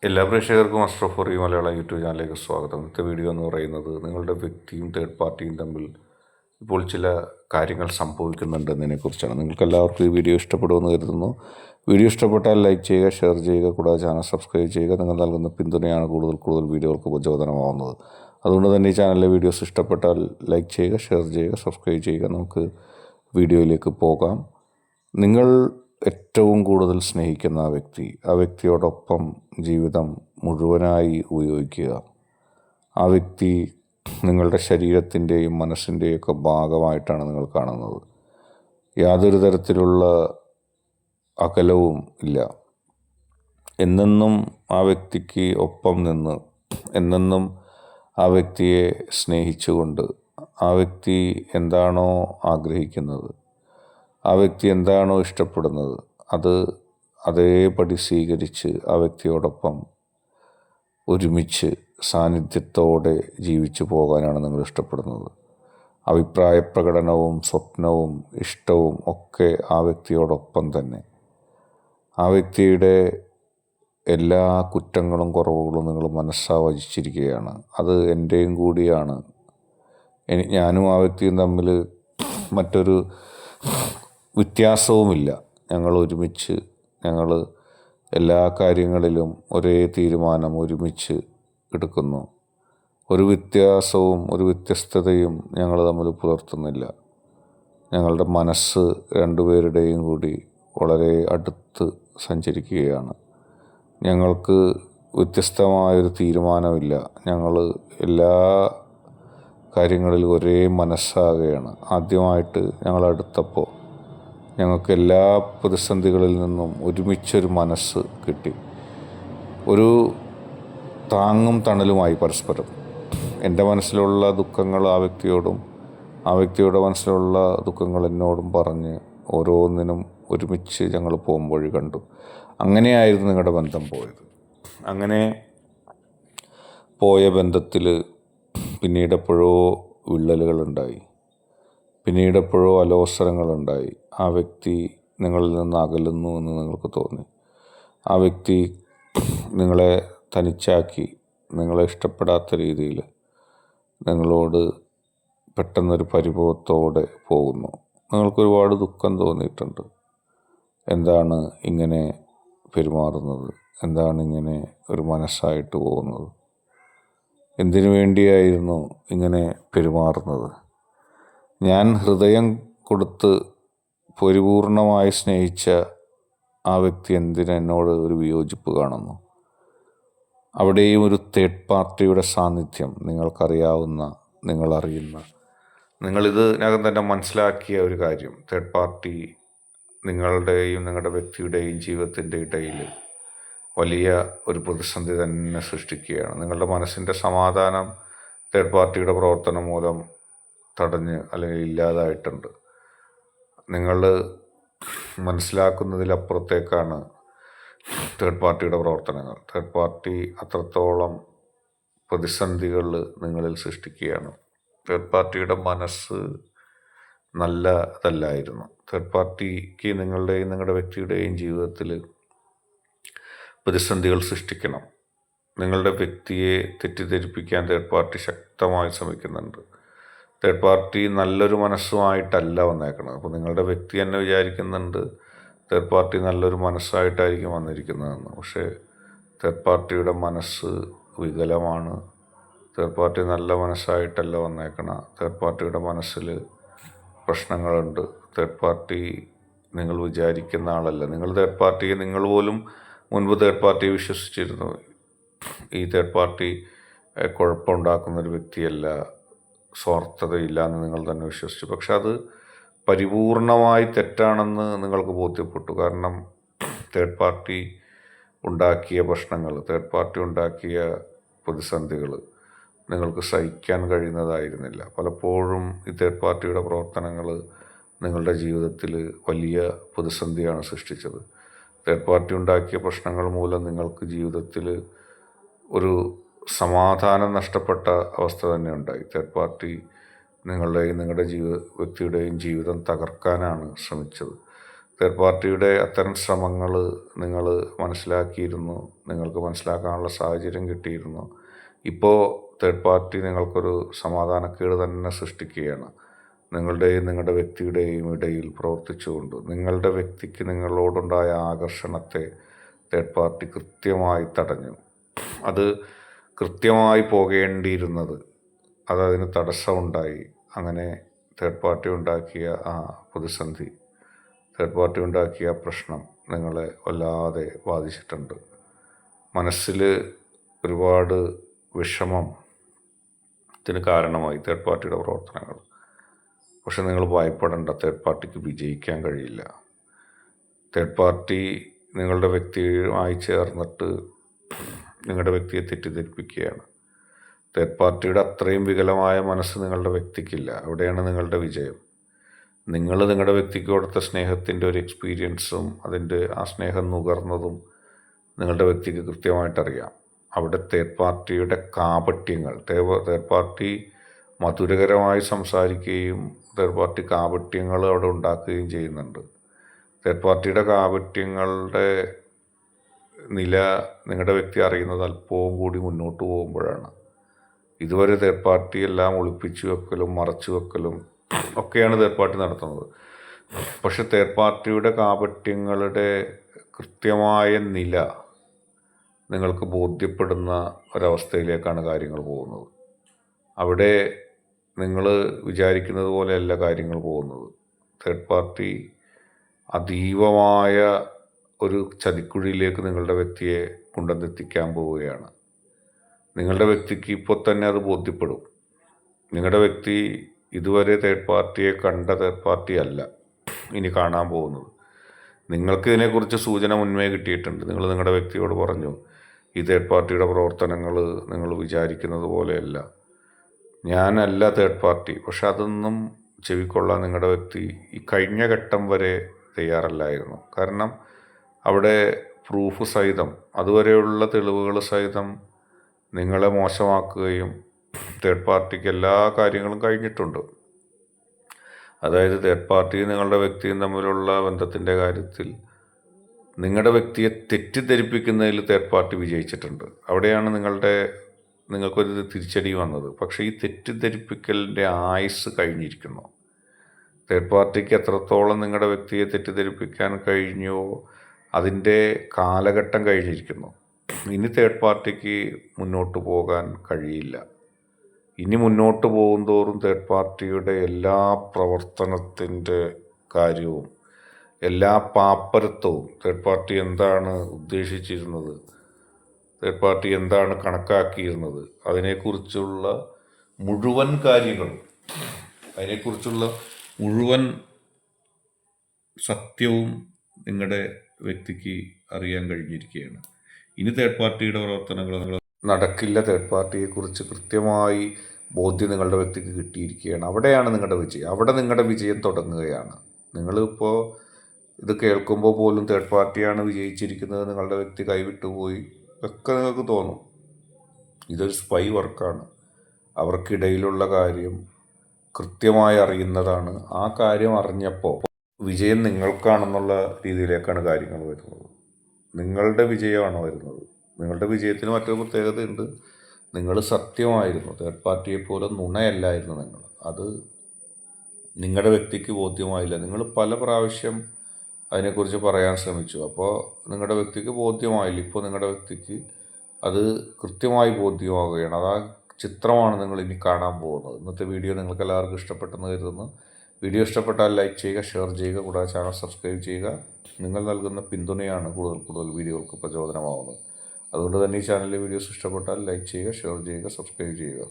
എല്ലാ പ്രേക്ഷകർക്കും അസ്ട്രോഫോറി മലയാളം യൂട്യൂബ് ചാനലിലേക്ക് സ്വാഗതം. ഇന്നത്തെ വീഡിയോ എന്ന് പറയുന്നത് നിങ്ങളുടെ വ്യക്തിയും തേർഡ് പാർട്ടിയും തമ്മിൽ ഇപ്പോൾ ചില കാര്യങ്ങൾ സംഭവിക്കുന്നുണ്ടെന്നതിനെക്കുറിച്ചാണ്. നിങ്ങൾക്ക് എല്ലാവർക്കും ഈ വീഡിയോ ഇഷ്ടപ്പെടുമെന്ന് കരുതുന്നു. വീഡിയോ ഇഷ്ടപ്പെട്ടാൽ ലൈക്ക് ചെയ്യുക, ഷെയർ ചെയ്യുക, കൂടാതെ ചാനൽ സബ്സ്ക്രൈബ് ചെയ്യുക. നിങ്ങൾ നൽകുന്ന പിന്തുണയാണ് കൂടുതൽ വീഡിയോകൾക്ക് പ്രചോദനമാവുന്നത്. അതുകൊണ്ട് തന്നെ ഈ ചാനലിലെ വീഡിയോസ് ഇഷ്ടപ്പെട്ടാൽ ലൈക്ക് ചെയ്യുക, ഷെയർ ചെയ്യുക, സബ്സ്ക്രൈബ് ചെയ്യുക. നമുക്ക് വീഡിയോയിലേക്ക് പോകാം. നിങ്ങൾ ഏറ്റവും കൂടുതൽ സ്നേഹിക്കുന്ന ആ വ്യക്തിയോടൊപ്പം ജീവിതം മുഴുവനായി ഉപയോഗിക്കുക. ആ വ്യക്തി നിങ്ങളുടെ ശരീരത്തിൻ്റെയും മനസ്സിൻ്റെയൊക്കെ ഭാഗമായിട്ടാണ് നിങ്ങൾ കാണുന്നത്. യാതൊരു തരത്തിലുള്ള അകലവും ഇല്ല. എന്നെന്നും ആ വ്യക്തിക്ക് ഒപ്പം നിന്ന്, എന്നെന്നും ആ വ്യക്തിയെ സ്നേഹിച്ചുകൊണ്ട്, ആ വ്യക്തി എന്താണോ ആഗ്രഹിക്കുന്നത്, ആ വ്യക്തി എന്താണോ ഇഷ്ടപ്പെടുന്നത്, അത് അതേപടി സ്വീകരിച്ച് ആ വ്യക്തിയോടൊപ്പം ഒരുമിച്ച് സാന്നിധ്യത്തോടെ ജീവിച്ചു പോകാനാണ് നിങ്ങൾ ഇഷ്ടപ്പെടുന്നത്. അഭിപ്രായ പ്രകടനവും സ്വപ്നവും ഇഷ്ടവും ഒക്കെ ആ വ്യക്തിയോടൊപ്പം തന്നെ. ആ വ്യക്തിയുടെ എല്ലാ കുറ്റങ്ങളും കുറവുകളും നിങ്ങൾ മനസ്സാ വചിച്ചിരിക്കുകയാണ്. അത് എൻ്റെയും കൂടിയാണ്. ഞാനും ആ വ്യക്തിയും തമ്മിൽ മറ്റൊരു വ്യത്യാസവുമില്ല. ഞങ്ങൾ ഒരുമിച്ച്, ഞങ്ങൾ എല്ലാ കാര്യങ്ങളിലും ഒരേ തീരുമാനം ഒരുമിച്ച് എടുക്കുന്നു. ഒരു വ്യത്യാസവും ഒരു വ്യത്യസ്തതയും ഞങ്ങൾ തമ്മിൽ പുലർത്തുന്നില്ല. ഞങ്ങളുടെ മനസ്സ് രണ്ടുപേരുടെയും കൂടി വളരെ അടുത്ത് സഞ്ചരിക്കുകയാണ്. ഞങ്ങൾക്ക് വ്യത്യസ്തമായൊരു തീരുമാനമില്ല. ഞങ്ങൾ എല്ലാ കാര്യങ്ങളിലും ഒരേ മനസ്സാകുകയാണ്. ആദ്യമായിട്ട് ഞങ്ങൾ അടുത്തപ്പോൾ ഞങ്ങൾക്ക് എല്ലാ പ്രതിസന്ധികളിൽ നിന്നും ഒരുമിച്ചൊരു മനസ്സ് കിട്ടി. ഒരു താങ്ങും തണലുമായി പരസ്പരം. എൻ്റെ മനസ്സിലുള്ള ദുഃഖങ്ങൾ ആ വ്യക്തിയോടും, ആ വ്യക്തിയുടെ മനസ്സിലുള്ള ദുഃഖങ്ങൾ എന്നോടും പറഞ്ഞ് ഓരോന്നിനും ഒരുമിച്ച് ഞങ്ങൾ പോകുമ്പോൾ കണ്ടു. അങ്ങനെയായിരുന്നു നിങ്ങളുടെ ബന്ധം പോയത്. അങ്ങനെ പോയ ബന്ധത്തിൽ പിന്നീടെപ്പോഴോ വിള്ളലുകളുണ്ടായി. പിന്നീടെപ്പോഴോ അലോസരങ്ങളുണ്ടായി. ആ വ്യക്തി നിങ്ങളിൽ നിന്ന് അകലുന്നു എന്ന് നിങ്ങൾക്ക് തോന്നി. ആ വ്യക്തി നിങ്ങളെ തനിച്ചാക്കി, നിങ്ങളെ ഇഷ്ടപ്പെടാത്ത രീതിയിൽ നിങ്ങളോട് പെട്ടെന്നൊരു പരിഭവത്തോടെ പോകുന്നു. നിങ്ങൾക്കൊരുപാട് ദുഃഖം തോന്നിയിട്ടുണ്ട്. എന്താണ് ഇങ്ങനെ പെരുമാറുന്നത്? എന്താണ് ഇങ്ങനെ ഒരു മനസ്സായിട്ട് പോകുന്നത്? എന്തിനു വേണ്ടിയായിരുന്നു ഇങ്ങനെ പെരുമാറുന്നത്? ഞാൻ ഹൃദയം കൊടുത്ത് പരിപൂർണമായി സ്നേഹിച്ച ആ വ്യക്തി എന്തിനെന്നോട് ഒരു വിയോജിപ്പ് കാണുന്നു? അവിടെയും ഒരു തേർഡ് പാർട്ടിയുടെ സാന്നിധ്യം. നിങ്ങൾക്കറിയാവുന്ന, നിങ്ങളറിയുന്ന, നിങ്ങളിതിനകം തന്നെ മനസ്സിലാക്കിയ ഒരു കാര്യം. തേർഡ് പാർട്ടി നിങ്ങളുടെയും നിങ്ങളുടെ വ്യക്തിയുടെയും ജീവിതത്തിൻ്റെ ഇടയിൽ വലിയ ഒരു പ്രതിസന്ധി തന്നെ സൃഷ്ടിക്കുകയാണ്. നിങ്ങളുടെ മനസ്സിൻ്റെ സമാധാനം തേർഡ് പാർട്ടിയുടെ പ്രവർത്തനം മൂലം തടഞ്ഞ് അല്ലെങ്കിൽ ഇല്ലാതായിട്ടുണ്ട്. നിങ്ങൾ മനസ്സിലാക്കുന്നതിലപ്പുറത്തേക്കാണ് തേർഡ് പാർട്ടിയുടെ പ്രവർത്തനങ്ങൾ. തേർഡ് പാർട്ടി അത്രത്തോളം പ്രതിസന്ധികൾ നിങ്ങളിൽ സൃഷ്ടിക്കുകയാണ്. തേർഡ് പാർട്ടിയുടെ മനസ്സ് നല്ലതല്ലായിരുന്നു. തേർഡ് പാർട്ടിക്ക് നിങ്ങളുടെയും നിങ്ങളുടെ വ്യക്തിയുടെയും ജീവിതത്തിൽ പ്രതിസന്ധികൾ സൃഷ്ടിക്കണം. നിങ്ങളുടെ വ്യക്തിയെ തെറ്റിദ്ധരിപ്പിക്കാൻ തേർഡ് പാർട്ടി ശക്തമായി ശ്രമിക്കുന്നുണ്ട്. തേർഡ് പാർട്ടി നല്ലൊരു മനസ്സുമായിട്ടല്ല വന്നേക്കുന്നത്. അപ്പോൾ നിങ്ങളുടെ വ്യക്തി തന്നെ വിചാരിക്കുന്നുണ്ട് തേർഡ് പാർട്ടി നല്ലൊരു മനസ്സായിട്ടായിരിക്കും വന്നിരിക്കുന്നതെന്ന്. പക്ഷേ തേർഡ് പാർട്ടിയുടെ മനസ്സ് വികലമാണ്. തേർഡ് പാർട്ടി നല്ല മനസ്സായിട്ടല്ല വന്നേക്കണം. തേർഡ് പാർട്ടിയുടെ മനസ്സിൽ പ്രശ്നങ്ങളുണ്ട്. തേർഡ് പാർട്ടി നിങ്ങൾ വിചാരിക്കുന്ന ആളല്ല. നിങ്ങൾ പോലും മുൻപ് തേർഡ് പാർട്ടിയെ വിശ്വസിച്ചിരുന്നു. ഈ തേർഡ് പാർട്ടി കുഴപ്പമുണ്ടാക്കുന്നൊരു വ്യക്തിയല്ല, സ്വാർത്ഥതയില്ല എന്ന് നിങ്ങൾ തന്നെ വിശ്വസിച്ചു. പക്ഷെ അത് പരിപൂർണമായി തെറ്റാണെന്ന് നിങ്ങൾക്ക് ബോധ്യപ്പെട്ടു. കാരണം തേർഡ് പാർട്ടി ഉണ്ടാക്കിയ പ്രശ്നങ്ങൾ, തേർഡ് പാർട്ടി ഉണ്ടാക്കിയ പ്രതിസന്ധികൾ നിങ്ങൾക്ക് സഹിക്കാൻ കഴിയുന്നതായിരുന്നില്ല. പലപ്പോഴും ഈ തേർഡ് പാർട്ടിയുടെ പ്രവർത്തനങ്ങൾ നിങ്ങളുടെ ജീവിതത്തിൽ വലിയ പ്രതിസന്ധിയാണ് സൃഷ്ടിച്ചത്. തേർഡ് പാർട്ടി ഉണ്ടാക്കിയ പ്രശ്നങ്ങൾ മൂലം നിങ്ങൾക്ക് ജീവിതത്തിൽ ഒരു സമാധാനം നഷ്ടപ്പെട്ട അവസ്ഥ തന്നെ ഉണ്ടായി. തേർഡ് പാർട്ടി നിങ്ങളുടെ വ്യക്തിയുടെയും ജീവിതം തകർക്കാനാണ് ശ്രമിച്ചത്. തേർഡ് പാർട്ടിയുടെ അത്തരം ശ്രമങ്ങൾ നിങ്ങൾ മനസ്സിലാക്കിയിരുന്നു, നിങ്ങൾക്ക് മനസ്സിലാക്കാനുള്ള സാഹചര്യം കിട്ടിയിരുന്നു. ഇപ്പോൾ തേർഡ് പാർട്ടി നിങ്ങൾക്കൊരു സമാധാനക്കേട് തന്നെ സൃഷ്ടിക്കുകയാണ്. നിങ്ങളുടെ വ്യക്തിയുടെയും ഇടയിൽ പ്രവർത്തിച്ചുകൊണ്ട് നിങ്ങളുടെ വ്യക്തിക്ക് നിങ്ങളോടുണ്ടായ ആകർഷണത്തെ തേർഡ് പാർട്ടി കൃത്യമായി തടഞ്ഞു. അത് കൃത്യമായി പോകേണ്ടിയിരുന്നത് അതിന് തടസ്സമുണ്ടായി. അങ്ങനെ തേർഡ് പാർട്ടി ഉണ്ടാക്കിയ ആ പ്രതിസന്ധി, തേർഡ് പാർട്ടി ഉണ്ടാക്കിയ പ്രശ്നം നിങ്ങളെ വല്ലാതെ ബാധിച്ചിട്ടുണ്ട്. മനസ്സിൽ ഒരുപാട് വിഷമത്തിന് കാരണമായി തേർഡ് പാർട്ടിയുടെ പ്രവർത്തനങ്ങൾ. പക്ഷെ നിങ്ങൾ ഭയപ്പെടേണ്ട, തേർഡ് പാർട്ടിക്ക് വിജയിക്കാൻ കഴിയില്ല. തേർഡ് പാർട്ടി നിങ്ങളുടെ വ്യക്തിയുമായി ചേർന്നിട്ട് നിങ്ങളുടെ വ്യക്തിയെ തെറ്റിദ്ധരിപ്പിക്കുകയാണ്. തേർഡ് പാർട്ടിയുടെ അത്രയും വികലമായ മനസ്സ് നിങ്ങളുടെ വ്യക്തിക്കില്ല. അവിടെയാണ് നിങ്ങളുടെ വിജയം. നിങ്ങളുടെ വ്യക്തിക്ക് കൊടുത്ത സ്നേഹത്തിൻ്റെ ഒരു എക്സ്പീരിയൻസും ആ സ്നേഹം നുകർന്നതും നിങ്ങളുടെ വ്യക്തിക്ക് കൃത്യമായിട്ടറിയാം. അവിടെ തേർഡ് പാർട്ടിയുടെ കാപട്യങ്ങൾ, തേർഡ് പാർട്ടി മധുരകരമായി സംസാരിക്കുകയും തേർഡ് പാർട്ടി കാപട്യങ്ങൾ അവിടെ ഉണ്ടാക്കുകയും ചെയ്യുന്നുണ്ട്. തേർഡ് പാർട്ടിയുടെ കാപട്യങ്ങളുടെ നില നിങ്ങളുടെ വ്യക്തി അറിയുന്നത് അല്പവും കൂടി മുന്നോട്ട് പോകുമ്പോഴാണ്. ഇതുവരെ തേർഡ് പാർട്ടി എല്ലാം ഒളിപ്പിച്ചു വെക്കലും മറച്ചു വെക്കലും ഒക്കെയാണ് തേർഡ് പാർട്ടി നടത്തുന്നത്. പക്ഷെ തേർഡ് പാർട്ടിയുടെ കാപട്യങ്ങളുടെ കൃത്യമായ നില നിങ്ങൾക്ക് ബോധ്യപ്പെടുന്ന ഒരവസ്ഥയിലേക്കാണ് കാര്യങ്ങൾ പോകുന്നത്. അവിടെ നിങ്ങൾ വിചാരിക്കുന്നത് പോലെയല്ല കാര്യങ്ങൾ പോകുന്നത്. തേർഡ് പാർട്ടി അതീവമായ ഒരു ചതിക്കുഴിയിലേക്ക് നിങ്ങളുടെ വ്യക്തിയെ കൊണ്ടുവന്നെത്തിക്കാൻ പോവുകയാണ്. നിങ്ങളുടെ വ്യക്തിക്ക് ഇപ്പോൾ തന്നെ അത് ബോധ്യപ്പെടും. നിങ്ങളുടെ വ്യക്തി ഇതുവരെ തേർഡ് പാർട്ടിയെ കണ്ട തേർഡ് പാർട്ടി അല്ല ഇനി കാണാൻ പോകുന്നത്. നിങ്ങൾക്ക് ഇതിനെക്കുറിച്ച് സൂചന മുൻപേ കിട്ടിയിട്ടുണ്ട്. നിങ്ങളുടെ വ്യക്തിയോട് പറഞ്ഞു, ഈ തേർഡ് പാർട്ടിയുടെ പ്രവർത്തനങ്ങൾ നിങ്ങൾ വിചാരിക്കുന്നത് പോലെയല്ല, ഞാനല്ല തേർഡ് പാർട്ടി. പക്ഷെ അതൊന്നും ചെവിക്കൊള്ളാൻ നിങ്ങളുടെ വ്യക്തി ഈ കഴിഞ്ഞ ഘട്ടം വരെ തയ്യാറല്ലായിരുന്നു. കാരണം അവിടെ പ്രൂഫ് സഹിതം, അതുവരെയുള്ള തെളിവുകൾ സഹിതം നിങ്ങളെ മോശമാക്കുകയും തേർഡ് പാർട്ടിക്ക് എല്ലാ കാര്യങ്ങളും കഴിഞ്ഞിട്ടുണ്ട്. അതായത് തേർഡ് പാർട്ടിയും നിങ്ങളുടെ വ്യക്തിയും തമ്മിലുള്ള ബന്ധത്തിൻ്റെ കാര്യത്തിൽ നിങ്ങളുടെ വ്യക്തിയെ തെറ്റിദ്ധരിപ്പിക്കുന്നതിൽ തേർഡ് പാർട്ടി വിജയിച്ചിട്ടുണ്ട്. അവിടെയാണ് നിങ്ങൾക്കൊരു തിരിച്ചടി വന്നത്. പക്ഷേ ഈ തെറ്റിദ്ധരിപ്പിക്കലിൻ്റെ ആയുസ് കഴിഞ്ഞിരിക്കുന്നു. തേർഡ് പാർട്ടിക്ക് എത്രത്തോളം നിങ്ങളുടെ വ്യക്തിയെ തെറ്റിദ്ധരിപ്പിക്കാൻ കഴിഞ്ഞുവോ അതിൻ്റെ കാലഘട്ടം കഴിഞ്ഞിരിക്കുന്നു. ഇനി തേർഡ് പാർട്ടിക്ക് മുന്നോട്ട് പോകാൻ കഴിയില്ല. ഇനി മുന്നോട്ട് പോകും തോറും തേർഡ് പാർട്ടിയുടെ എല്ലാ പ്രവർത്തനത്തിൻ്റെ കാര്യവും, എല്ലാ പാപ്പരത്വവും, തേർഡ് പാർട്ടി എന്താണ് ഉദ്ദേശിച്ചിരുന്നത്, തേർഡ് പാർട്ടി എന്താണ് കണക്കാക്കിയിരുന്നത്, അതിനെക്കുറിച്ചുള്ള മുഴുവൻ കാര്യങ്ങളും, അതിനെക്കുറിച്ചുള്ള മുഴുവൻ സത്യവും നിങ്ങളുടെ വ്യക്തിക്ക് അറിയാൻ കഴിഞ്ഞിരിക്കുകയാണ്. ഇനി തേർഡ് പാർട്ടിയുടെ പ്രവർത്തനങ്ങൾ നടക്കില്ല. തേർഡ് പാർട്ടിയെക്കുറിച്ച് കൃത്യമായി ബോധ്യം നിങ്ങളുടെ വ്യക്തിക്ക് കിട്ടിയിരിക്കുകയാണ്. അവിടെയാണ് നിങ്ങളുടെ വിജയം. അവിടെ നിങ്ങളുടെ വിജയം തുടങ്ങുകയാണ്. നിങ്ങളിപ്പോൾ ഇത് കേൾക്കുമ്പോൾ പോലും തേർഡ് പാർട്ടിയാണ് വിജയിച്ചിരിക്കുന്നത്, നിങ്ങളുടെ വ്യക്തി കൈവിട്ടുപോയി ഒക്കെ നിങ്ങൾക്ക് തോന്നും. ഇതൊരു സ്പൈ വർക്കാണ്. അവർക്കിടയിലുള്ള കാര്യം കൃത്യമായി അറിയുന്നതാണ്. ആ കാര്യം അറിഞ്ഞപ്പോൾ വിജയം നിങ്ങൾക്കാണെന്നുള്ള രീതിയിലേക്കാണ് കാര്യങ്ങൾ വരുന്നത്. നിങ്ങളുടെ വിജയമാണ് വരുന്നത്. നിങ്ങളുടെ വിജയത്തിന് മറ്റൊരു പ്രത്യേകതയുണ്ട്. നിങ്ങൾ സത്യമായിരുന്നു. തേർഡ് പാർട്ടിയെപ്പോലെ നുണയല്ലായിരുന്നു നിങ്ങൾ. അത് നിങ്ങളുടെ വ്യക്തിക്ക് ബോധ്യമായില്ല. നിങ്ങൾ പല പ്രാവശ്യം അതിനെക്കുറിച്ച് പറയാൻ ശ്രമിച്ചു. അപ്പോൾ നിങ്ങളുടെ വ്യക്തിക്ക് ബോധ്യമായില്ല. ഇപ്പോൾ നിങ്ങളുടെ വ്യക്തിക്ക് അത് കൃത്യമായി ബോധ്യമാവുകയാണ്. അത് ആ ചിത്രമാണ് നിങ്ങൾ ഇനി കാണാൻ പോകുന്നത്. ഇന്നത്തെ വീഡിയോ നിങ്ങൾക്ക് എല്ലാവർക്കും ഇഷ്ടപ്പെട്ടെന്ന് കരുതുന്നു. വീഡിയോ ഇഷ്ടപ്പെട്ടാൽ ലൈക്ക് ചെയ്യുക, ഷെയർ ചെയ്യുക, കൂടാതെ ചാനൽ സബ്സ്ക്രൈബ് ചെയ്യുക. നിങ്ങൾ നൽകുന്ന പിന്തുണയാണ് കൂടുതൽ വീഡിയോകൾക്ക് പ്രചോദനമാവുന്നത്. അതുകൊണ്ട് തന്നെ ഈ ചാനലിലെ വീഡിയോസ് ഇഷ്ടപ്പെട്ടാൽ ലൈക്ക് ചെയ്യുക, ഷെയർ ചെയ്യുക, സബ്സ്ക്രൈബ് ചെയ്യുക.